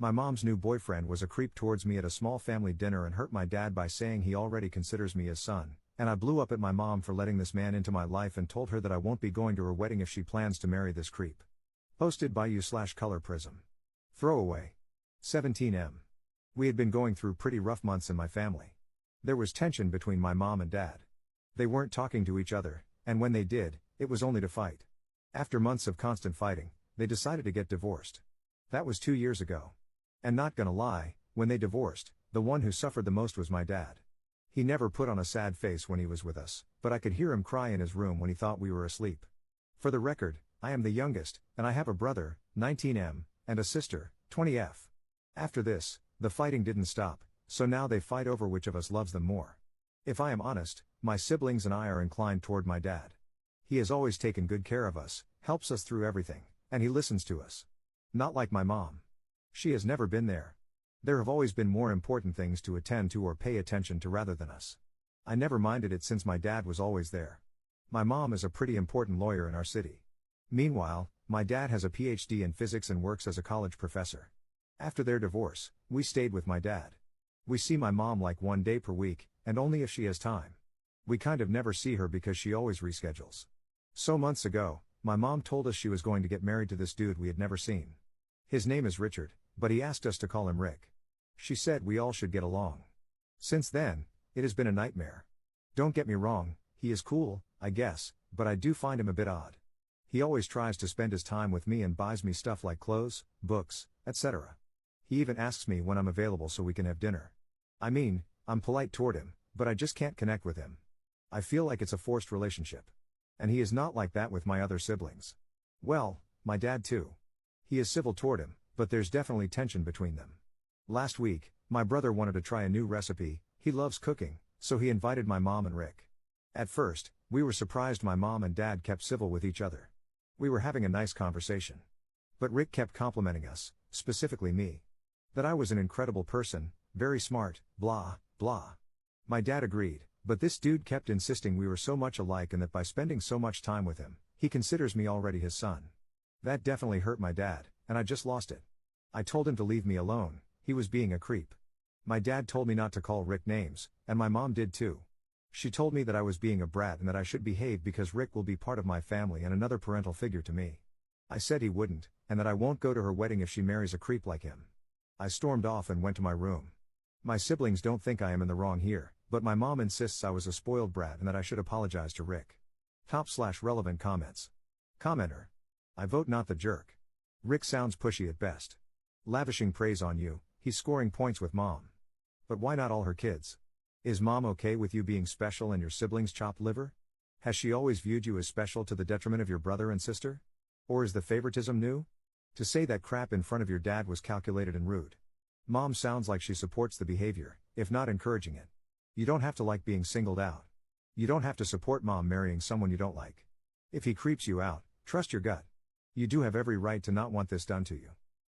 My mom's new boyfriend was a creep towards me at a small family dinner and hurt my dad by saying he already considers me his son, and I blew up at my mom for letting this man into my life and told her that I won't be going to her wedding if she plans to marry this creep. Posted by you/Color Prism. Throwaway. 17M. We had been going through pretty rough months in my family. There was tension between my mom and dad. They weren't talking to each other, and when they did, it was only to fight. After months of constant fighting, they decided to get divorced. That was 2 years ago. And not gonna lie, when they divorced, the one who suffered the most was my dad. He never put on a sad face when he was with us, but I could hear him cry in his room when he thought we were asleep. For the record, I am the youngest, and I have a brother, 19M, and a sister, 20F. After this, the fighting didn't stop, so now they fight over which of us loves them more. If I am honest, my siblings and I are inclined toward my dad. He has always taken good care of us, helps us through everything, and he listens to us. Not like my mom. She has never been there. There have always been more important things to attend to or pay attention to rather than us. I never minded it since my dad was always there. My mom is a pretty important lawyer in our city. Meanwhile, my dad has a PhD in physics and works as a college professor. After their divorce, we stayed with my dad. We see my mom like 1 day per week, and only if she has time. We kind of never see her because she always reschedules. So months ago, my mom told us she was going to get married to this dude we had never seen. His name is Richard, but he asked us to call him Rick. She said we all should get along. Since then, it has been a nightmare. Don't get me wrong, he is cool, I guess, but I do find him a bit odd. He always tries to spend his time with me and buys me stuff like clothes, books, etc. He even asks me when I'm available so we can have dinner. I mean, I'm polite toward him, but I just can't connect with him. I feel like it's a forced relationship. And he is not like that with my other siblings. Well, my dad too. He is civil toward him, but there's definitely tension between them. Last week, my brother wanted to try a new recipe. He loves cooking, so he invited my mom and Rick. At first, we were surprised my mom and dad kept civil with each other. We were having a nice conversation. But Rick kept complimenting us, specifically me. That I was an incredible person, very smart, blah, blah. My dad agreed, but this dude kept insisting we were so much alike and that by spending so much time with him, he considers me already his son. That definitely hurt my dad, and I just lost it. I told him to leave me alone, he was being a creep. My dad told me not to call Rick names, and my mom did too. She told me that I was being a brat and that I should behave because Rick will be part of my family and another parental figure to me. I said he wouldn't, and that I won't go to her wedding if she marries a creep like him. I stormed off and went to my room. My siblings don't think I am in the wrong here, but my mom insists I was a spoiled brat and that I should apologize to Rick. Top/relevant comments. Commenter. I vote not the jerk. Rick sounds pushy at best. Lavishing praise on you, he's scoring points with mom. But why not all her kids? Is mom okay with you being special and your siblings chopped liver? Has she always viewed you as special to the detriment of your brother and sister? Or is the favoritism new? To say that crap in front of your dad was calculated and rude. Mom sounds like she supports the behavior, if not encouraging it. You don't have to like being singled out. You don't have to support mom marrying someone you don't like. If he creeps you out, trust your gut. You do have every right to not want this done to you.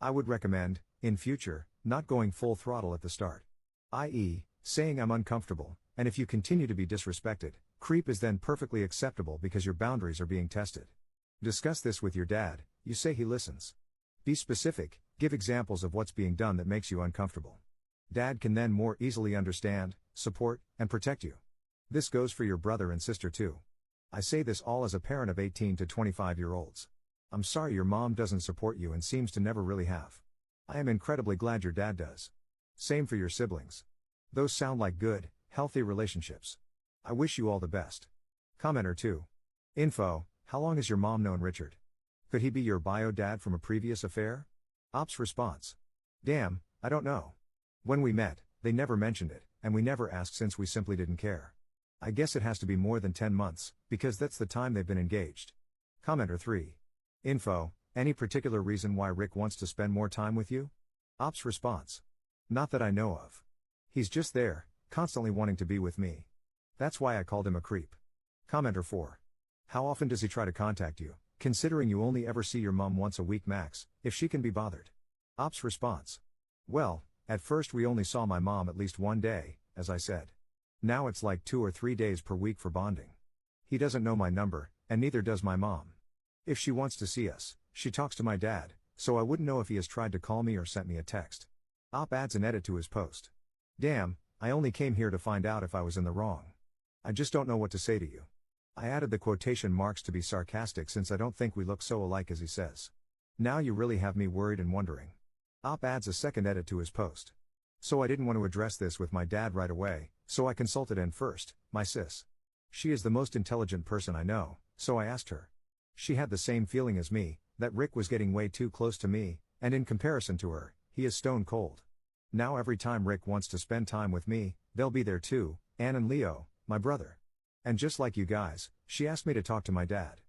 I would recommend, in future, not going full throttle at the start. I.e., saying I'm uncomfortable, and if you continue to be disrespected, creep is then perfectly acceptable because your boundaries are being tested. Discuss this with your dad, you say he listens. Be specific, give examples of what's being done that makes you uncomfortable. Dad can then more easily understand, support, and protect you. This goes for your brother and sister too. I say this all as a parent of 18 to 25-year-olds. I'm sorry your mom doesn't support you and seems to never really have. I am incredibly glad your dad does. Same for your siblings. Those sound like good, healthy relationships. I wish you all the best. Commenter 2. Info, how long has your mom known Richard? Could he be your bio dad from a previous affair? Ops response. Damn, I don't know. When we met, they never mentioned it, and we never asked since we simply didn't care. I guess it has to be more than 10 months, because that's the time they've been engaged. Commenter 3. Info, any particular reason why Rick wants to spend more time with you? Ops response. Not that I know of. He's just there, constantly wanting to be with me. That's why I called him a creep. Commenter 4. How often does he try to contact you, considering you only ever see your mom once a week max, if she can be bothered? Ops response. Well, at first we only saw my mom at least 1 day, as I said. Now it's like 2 or 3 days per week for bonding. He doesn't know my number, and neither does my mom. If she wants to see us, she talks to my dad, so I wouldn't know if he has tried to call me or sent me a text. Op adds an edit to his post. Damn, I only came here to find out if I was in the wrong. I just don't know what to say to you. I added the quotation marks to be sarcastic since I don't think we look so alike as he says. Now you really have me worried and wondering. Op adds a second edit to his post. So I didn't want to address this with my dad right away, so I consulted Ann first, my sis. She is the most intelligent person I know, so I asked her. She had the same feeling as me, that Rick was getting way too close to me, and in comparison to her, he is stone cold. Now every time Rick wants to spend time with me, they'll be there too, Ann and Leo, my brother. And just like you guys, she asked me to talk to my dad.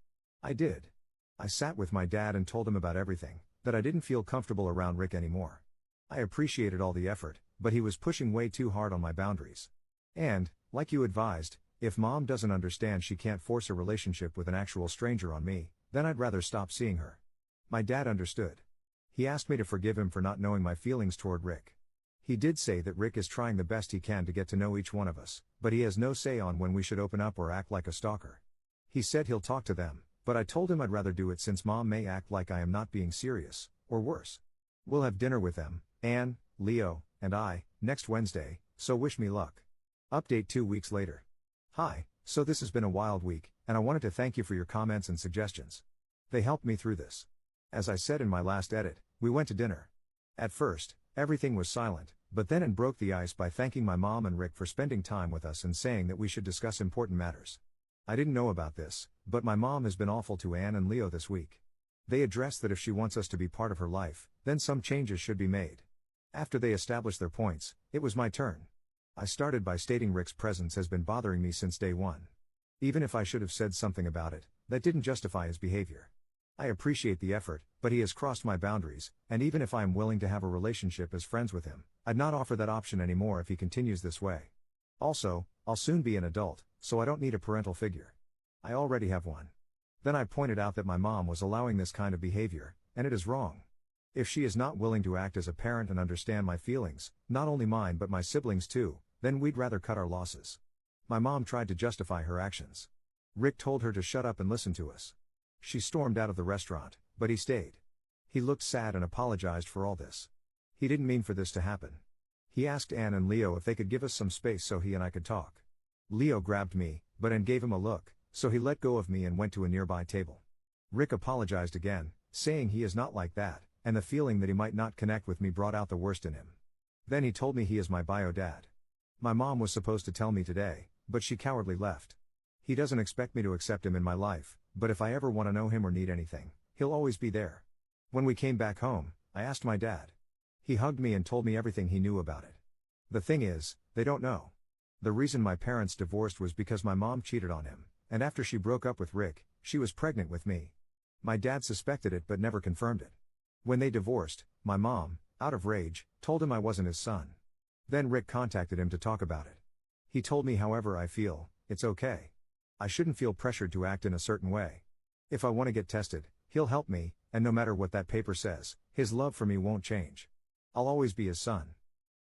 I did. I sat with my dad and told him about everything, that I didn't feel comfortable around Rick anymore. I appreciated all the effort, but he was pushing way too hard on my boundaries. And, like you advised, if mom doesn't understand she can't force a relationship with an actual stranger on me, then I'd rather stop seeing her. My dad understood. He asked me to forgive him for not knowing my feelings toward Rick. He did say that Rick is trying the best he can to get to know each one of us, but he has no say on when we should open up or act like a stalker. He said he'll talk to them, but I told him I'd rather do it since mom may act like I am not being serious, or worse. We'll have dinner with them, Ann, Leo, and I, next Wednesday, so wish me luck. Update 2 weeks later. Hi, so this has been a wild week, and I wanted to thank you for your comments and suggestions. They helped me through this. As I said in my last edit, we went to dinner. At first, everything was silent, but then Ann broke the ice by thanking my mom and Rick for spending time with us and saying that we should discuss important matters. I didn't know about this, but my mom has been awful to Ann and Leo this week. They addressed that if she wants us to be part of her life, then some changes should be made. After they established their points, it was my turn. I started by stating Rick's presence has been bothering me since day one. Even if I should have said something about it, that didn't justify his behavior. I appreciate the effort, but he has crossed my boundaries, and even if I am willing to have a relationship as friends with him, I'd not offer that option anymore if he continues this way. Also, I'll soon be an adult, so I don't need a parental figure. I already have one. Then I pointed out that my mom was allowing this kind of behavior, and it is wrong. If she is not willing to act as a parent and understand my feelings, not only mine but my siblings too, then we'd rather cut our losses. My mom tried to justify her actions. Rick told her to shut up and listen to us. She stormed out of the restaurant, but he stayed. He looked sad and apologized for all this. He didn't mean for this to happen. He asked Ann and Leo if they could give us some space so he and I could talk. Leo grabbed me, but Ann gave him a look, so he let go of me and went to a nearby table. Rick apologized again, saying he is not like that, and the feeling that he might not connect with me brought out the worst in him. Then he told me he is my bio dad. My mom was supposed to tell me today, but she cowardly left. He doesn't expect me to accept him in my life, but if I ever want to know him or need anything, he'll always be there. When we came back home, I asked my dad. He hugged me and told me everything he knew about it. The thing is, they don't know. The reason my parents divorced was because my mom cheated on him, and after she broke up with Rick, she was pregnant with me. My dad suspected it but never confirmed it. When they divorced, my mom, out of rage, told him I wasn't his son. Then Rick contacted him to talk about it. He told me however I feel, it's okay. I shouldn't feel pressured to act in a certain way. If I want to get tested, he'll help me, and no matter what that paper says, his love for me won't change. I'll always be his son.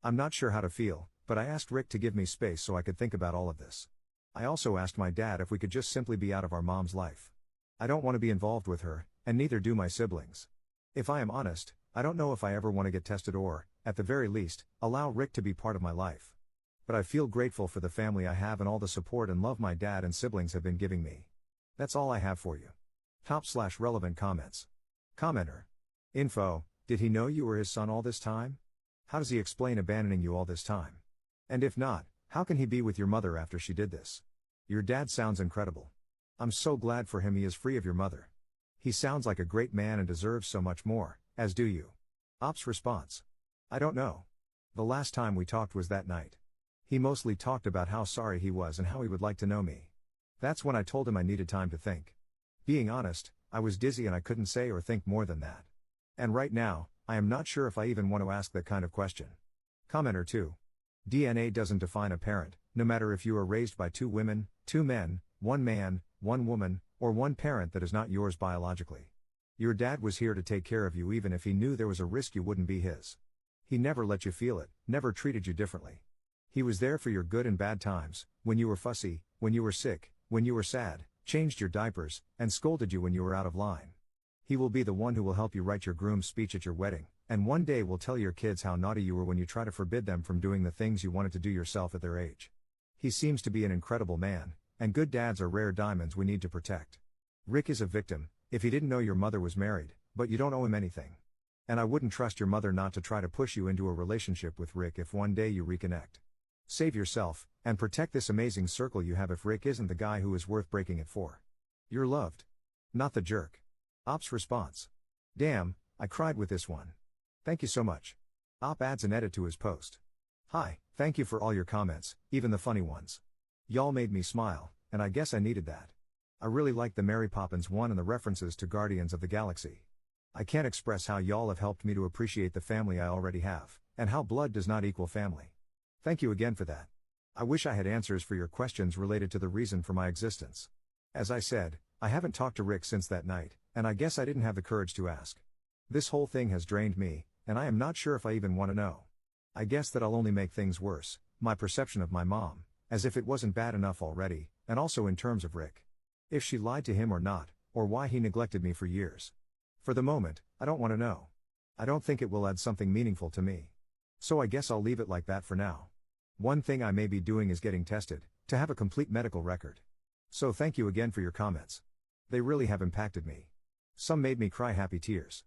I'm not sure how to feel, but I asked Rick to give me space so I could think about all of this. I also asked my dad if we could just simply be out of our mom's life. I don't want to be involved with her, and neither do my siblings. If I am honest, I don't know if I ever want to get tested or, at the very least, allow Rick to be part of my life. But I feel grateful for the family I have and all the support and love my dad and siblings have been giving me. That's all I have for you. Top/relevant comments. Commenter. Info, did he know you were his son all this time? How does he explain abandoning you all this time? And if not, how can he be with your mother after she did this? Your dad sounds incredible. I'm so glad for him he is free of your mother. He sounds like a great man and deserves so much more, as do you. Op's response. I don't know. The last time we talked was that night. He mostly talked about how sorry he was and how he would like to know me. That's when I told him I needed time to think. Being honest, I was dizzy and I couldn't say or think more than that. And right now, I am not sure if I even want to ask that kind of question. Commenter 2. DNA doesn't define a parent, no matter if you are raised by 2 women, 2 men, 1 man, 1 woman, or 1 parent that is not yours biologically. Your dad was here to take care of you even if he knew there was a risk you wouldn't be his. He never let you feel it, never treated you differently. He was there for your good and bad times, when you were fussy, when you were sick, when you were sad, changed your diapers, and scolded you when you were out of line. He will be the one who will help you write your groom's speech at your wedding, and one day will tell your kids how naughty you were when you try to forbid them from doing the things you wanted to do yourself at their age. He seems to be an incredible man, and good dads are rare diamonds we need to protect. Rick is a victim, if he didn't know your mother was married, but you don't owe him anything. And I wouldn't trust your mother not to try to push you into a relationship with Rick if one day you reconnect. Save yourself, and protect this amazing circle you have if Rick isn't the guy who is worth breaking it for. You're loved. Not the jerk. Op's response. Damn, I cried with this one. Thank you so much. Op adds an edit to his post. Hi, thank you for all your comments, even the funny ones. Y'all made me smile, and I guess I needed that. I really liked the Mary Poppins one and the references to Guardians of the Galaxy. I can't express how y'all have helped me to appreciate the family I already have, and how blood does not equal family. Thank you again for that. I wish I had answers for your questions related to the reason for my existence. As I said, I haven't talked to Rick since that night, and I guess I didn't have the courage to ask. This whole thing has drained me, and I am not sure if I even want to know. I guess that I'll only make things worse, my perception of my mom, as if it wasn't bad enough already, and also in terms of Rick. If she lied to him or not, or why he neglected me for years. For the moment, I don't want to know. I don't think it will add something meaningful to me. So I guess I'll leave it like that for now. One thing I may be doing is getting tested, to have a complete medical record. So thank you again for your comments. They really have impacted me. Some made me cry happy tears.